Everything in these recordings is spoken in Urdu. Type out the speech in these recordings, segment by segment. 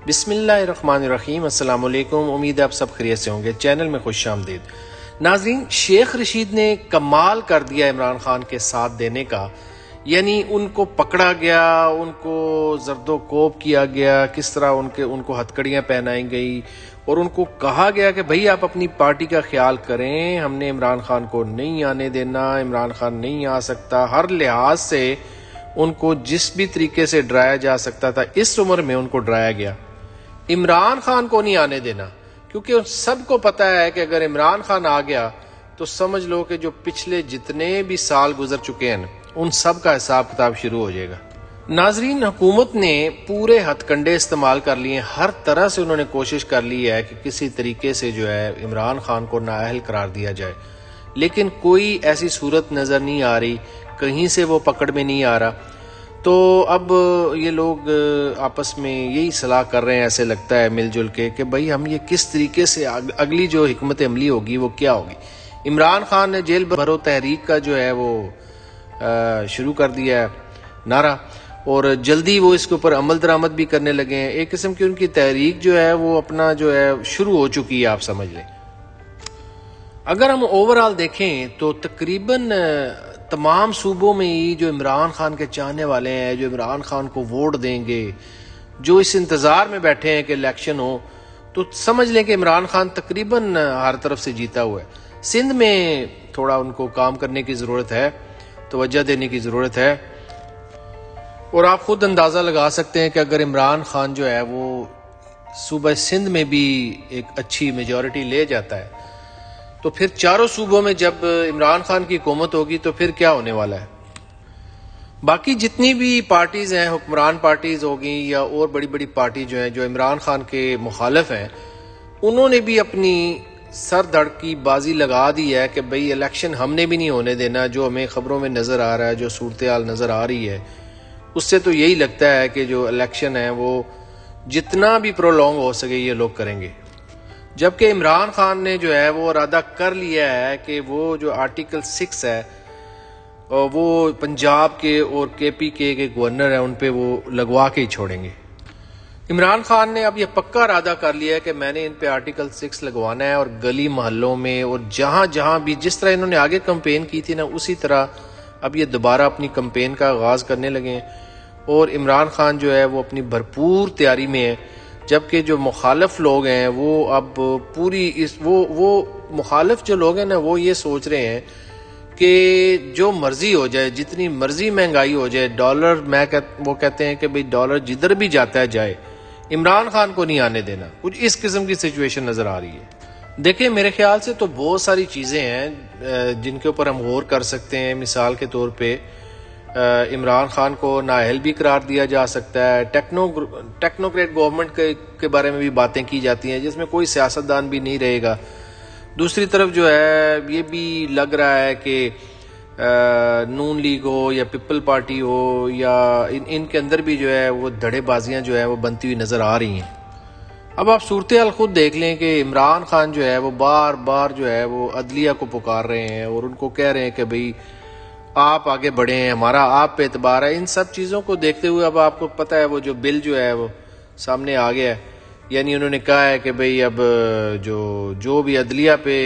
بسم اللہ الرحمن الرحیم۔ السلام علیکم، امید ہے آپ سب خیریت سے ہوں گے۔ چینل میں خوش آمدید۔ ناظرین، شیخ رشید نے کمال کر دیا عمران خان کے ساتھ دینے کا، یعنی ان کو پکڑا گیا، ان کو زرد و کوب کیا گیا، کس طرح ان کو ہتھکڑیاں پہنائی گئی اور ان کو کہا گیا کہ بھئی آپ اپنی پارٹی کا خیال کریں، ہم نے عمران خان کو نہیں آنے دینا، عمران خان نہیں آ سکتا۔ ہر لحاظ سے ان کو جس بھی طریقے سے ڈرایا جا سکتا تھا اس عمر میں ان کو ڈرایا گیا۔ عمران خان کو نہیں آنے دینا، کیونکہ سب کو پتا ہے کہ اگر عمران خان آ گیا تو سمجھ لو کہ جو پچھلے جتنے بھی سال گزر چکے ہیں ان سب کا حساب کتاب شروع ہو جائے گا۔ ناظرین، حکومت نے پورے ہتھ کنڈے استعمال کر لیے، ہر طرح سے انہوں نے کوشش کر لی ہے کہ کسی طریقے سے جو ہے عمران خان کو نااہل قرار دیا جائے، لیکن کوئی ایسی صورت نظر نہیں آ رہی، کہیں سے وہ پکڑ میں نہیں آ رہا۔ تو اب یہ لوگ آپس میں یہی صلاح کر رہے ہیں، ایسے لگتا ہے مل جل کے، کہ بھئی ہم یہ کس طریقے سے اگلی جو حکمت عملی ہوگی وہ کیا ہوگی۔ عمران خان نے جیل بھرو تحریک کا جو ہے وہ شروع کر دیا ہے نعرہ، اور جلدی وہ اس کے اوپر عمل درآمد بھی کرنے لگے ہیں۔ ایک قسم کی ان کی تحریک جو ہے وہ اپنا جو ہے شروع ہو چکی ہے، آپ سمجھ لیں۔ اگر ہم اوورآل دیکھیں تو تقریباً تمام صوبوں میں ہی جو عمران خان کے چاہنے والے ہیں، جو عمران خان کو ووٹ دیں گے، جو اس انتظار میں بیٹھے ہیں کہ الیکشن ہو، تو سمجھ لیں کہ عمران خان تقریباً ہر طرف سے جیتا ہوا ہے۔ سندھ میں تھوڑا ان کو کام کرنے کی ضرورت ہے، توجہ دینے کی ضرورت ہے، اور آپ خود اندازہ لگا سکتے ہیں کہ اگر عمران خان جو ہے وہ صوبہ سندھ میں بھی ایک اچھی میجورٹی لے جاتا ہے تو پھر چاروں صوبوں میں جب عمران خان کی حکومت ہوگی تو پھر کیا ہونے والا ہے۔ باقی جتنی بھی پارٹیز ہیں، حکمران پارٹیز ہوگی یا اور بڑی بڑی پارٹی جو ہیں جو عمران خان کے مخالف ہیں، انہوں نے بھی اپنی سر دھڑ کی بازی لگا دی ہے کہ بھئی الیکشن ہم نے بھی نہیں ہونے دینا۔ جو ہمیں خبروں میں نظر آ رہا ہے، جو صورتحال نظر آ رہی ہے، اس سے تو یہی لگتا ہے کہ جو الیکشن ہے وہ جتنا بھی پرولونگ ہو سکے یہ لوگ کریں گے۔ جبکہ عمران خان نے جو ہے وہ ارادہ کر لیا ہے کہ وہ جو آرٹیکل 6 ہے وہ پنجاب کے اور KPK کے گورنر ہیں ان پہ وہ لگوا کے ہی چھوڑیں گے۔ عمران خان نے اب یہ پکا ارادہ کر لیا ہے کہ میں نے ان پہ آرٹیکل 6 لگوانا ہے، اور گلی محلوں میں اور جہاں جہاں بھی جس طرح انہوں نے آگے کمپین کی تھی نا، اسی طرح اب یہ دوبارہ اپنی کمپین کا آغاز کرنے لگے ہیں، اور عمران خان جو ہے وہ اپنی بھرپور تیاری میں ہے۔ جبکہ جو مخالف لوگ ہیں وہ اب پوری وہ مخالف جو لوگ ہیں نا وہ یہ سوچ رہے ہیں کہ جو مرضی ہو جائے، جتنی مرضی مہنگائی ہو جائے، ڈالر وہ کہتے ہیں کہ بھئی ڈالر جدھر بھی جاتا ہے جائے، عمران خان کو نہیں آنے دینا۔ کچھ اس قسم کی سچویشن نظر آ رہی ہے۔ دیکھیں، میرے خیال سے تو بہت ساری چیزیں ہیں جن کے اوپر ہم غور کر سکتے ہیں۔ مثال کے طور پہ عمران خان کو نااہل بھی قرار دیا جا سکتا ہے۔ ٹیکنوکریٹ گورنمنٹ کے بارے میں بھی باتیں کی جاتی ہیں جس میں کوئی سیاستدان بھی نہیں رہے گا۔ دوسری طرف جو ہے یہ بھی لگ رہا ہے کہ نون لیگ ہو یا پیپل پارٹی ہو یا ان کے اندر بھی جو ہے وہ دھڑے بازیاں جو ہے وہ بنتی ہوئی نظر آ رہی ہیں۔ اب آپ صورتحال خود دیکھ لیں کہ عمران خان جو ہے وہ بار بار جو ہے وہ عدلیہ کو پکار رہے ہیں اور ان کو کہہ رہے ہیں کہ بھئی آپ آگے بڑھیں، ہمارا آپ پہ اعتبار ہے۔ ان سب چیزوں کو دیکھتے ہوئے اب آپ کو پتہ ہے وہ جو بل جو ہے وہ سامنے آ گیا ہے، یعنی انہوں نے کہا ہے کہ بھئی اب جو بھی عدلیہ پہ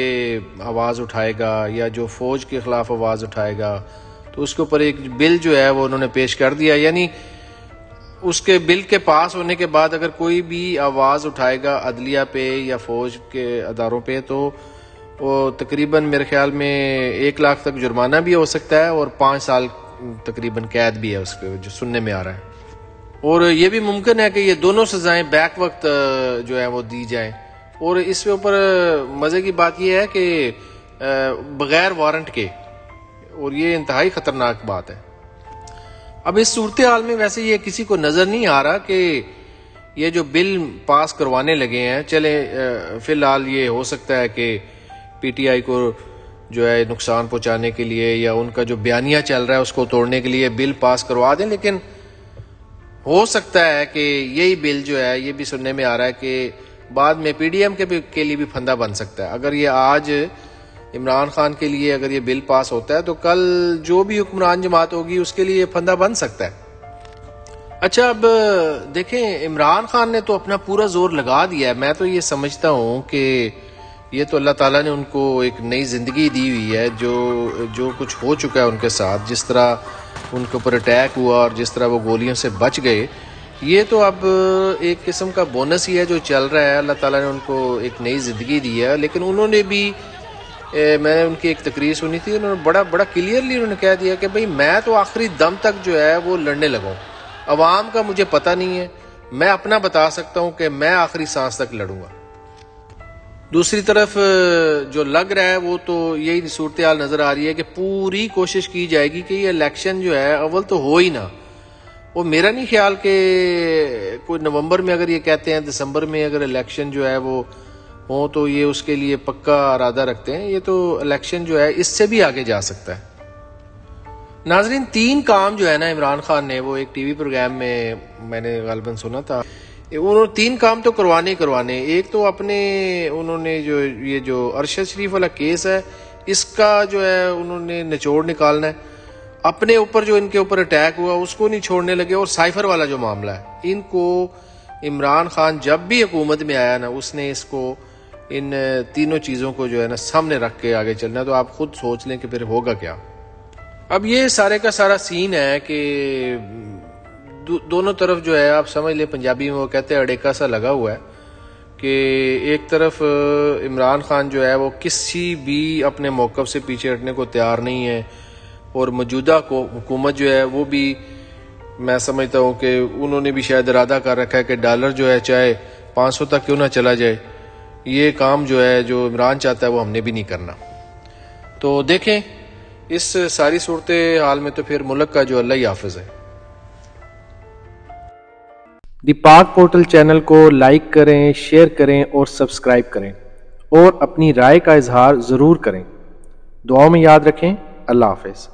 آواز اٹھائے گا یا جو فوج کے خلاف آواز اٹھائے گا تو اس کے اوپر ایک بل جو ہے وہ انہوں نے پیش کر دیا، یعنی اس کے بل کے پاس ہونے کے بعد اگر کوئی بھی آواز اٹھائے گا عدلیہ پہ یا فوج کے اداروں پہ تو وہ تقریباً میرے خیال میں 1 لاکھ تک جرمانہ بھی ہو سکتا ہے اور 5 سال تقریباً قید بھی ہے اس کے، جو سننے میں آ رہا ہے۔ اور یہ بھی ممکن ہے کہ یہ دونوں سزائیں بیک وقت جو ہے وہ دی جائیں۔ اور اس کے اوپر مزے کی بات یہ ہے کہ بغیر وارنٹ کے، اور یہ انتہائی خطرناک بات ہے۔ اب اس صورتحال میں ویسے یہ کسی کو نظر نہیں آ رہا کہ یہ جو بل پاس کروانے لگے ہیں، چلیں فی الحال یہ ہو سکتا ہے کہ PTI کو جو ہے نقصان پہنچانے کے لیے یا ان کا جو بیانیہ چل رہا ہے اس کو توڑنے کے لیے بل پاس کروا دیں، لیکن ہو سکتا ہے کہ یہی بل جو ہے یہ بھی سننے میں آ رہا ہے کہ بعد میں PDM کے لیے بھی پھندا بن سکتا ہے۔ اگر یہ آج عمران خان کے لیے اگر یہ بل پاس ہوتا ہے تو کل جو بھی حکمران جماعت ہوگی اس کے لیے یہ پھندا بن سکتا ہے۔ اچھا اب دیکھیں عمران خان نے تو اپنا پورا زور لگا دیا ہے. میں تو یہ سمجھتا ہوں کہ یہ تو اللہ تعالیٰ نے ان کو ایک نئی زندگی دی ہوئی ہے. جو کچھ ہو چکا ہے ان کے ساتھ، جس طرح ان کے اوپر اٹیک ہوا اور جس طرح وہ گولیوں سے بچ گئے، یہ تو اب ایک قسم کا بونس ہی ہے جو چل رہا ہے. اللہ تعالیٰ نے ان کو ایک نئی زندگی دی ہے. لیکن انہوں نے بھی، میں نے ان کی ایک تقریر سنی تھی، انہوں نے بڑا کلیئرلی انہوں نے کہہ دیا کہ بھئی میں تو آخری دم تک جو ہے وہ لڑنے لگا ہوں. عوام کا مجھے پتہ نہیں ہے، میں اپنا بتا سکتا ہوں کہ میں آخری سانس تک لڑوں گا. دوسری طرف جو لگ رہا ہے وہ تو یہی صورتحال نظر آ رہی ہے کہ پوری کوشش کی جائے گی کہ یہ الیکشن جو ہے اول تو ہو ہی نہ. وہ میرا نہیں خیال کہ کوئی نومبر میں اگر یہ کہتے ہیں دسمبر میں اگر الیکشن جو ہے وہ ہوں تو یہ اس کے لیے پکا ارادہ رکھتے ہیں. یہ تو الیکشن جو ہے اس سے بھی آگے جا سکتا ہے. ناظرین 3 کام جو ہے نا عمران خان نے، وہ ایک ٹی وی پروگرام میں نے غالباً سنا تھا، انہوں نے 3 کام تو کروانے. ایک تو اپنے انہوں نے جو ارشد شریف والا کیس ہے اس کا جو ہے انہوں نے نچوڑ نکالنا ہے. اپنے اوپر جو ان کے اوپر اٹیک ہوا اس کو نہیں چھوڑنے لگے. اور سائفر والا جو معاملہ ہے، ان کو عمران خان جب بھی حکومت میں آیا نا، اس نے اس کو ان تینوں چیزوں کو جو ہے نا سامنے رکھ کے آگے چلنا. تو آپ خود سوچ لیں کہ پھر ہوگا کیا. اب یہ سارے کا سارا سین ہے کہ دونوں طرف جو ہے آپ سمجھ لیں، پنجابی میں وہ کہتے ہیں اڑیکا سا لگا ہوا ہے کہ ایک طرف عمران خان جو ہے وہ کسی بھی اپنے موقف سے پیچھے ہٹنے کو تیار نہیں ہے، اور موجودہ حکومت جو ہے وہ بھی میں سمجھتا ہوں کہ انہوں نے بھی شاید ارادہ کر رکھا ہے کہ ڈالر جو ہے چاہے 500 تک کیوں نہ چلا جائے، یہ کام جو ہے جو عمران چاہتا ہے وہ ہم نے بھی نہیں کرنا. تو دیکھیں اس ساری صورت حال میں تو پھر ملک کا جو اللہ ہی حافظ ہے. دی پاک پورٹل چینل کو لائک کریں، شیئر کریں اور سبسکرائب کریں، اور اپنی رائے کا اظہار ضرور کریں. دعاؤں میں یاد رکھیں. اللہ حافظ.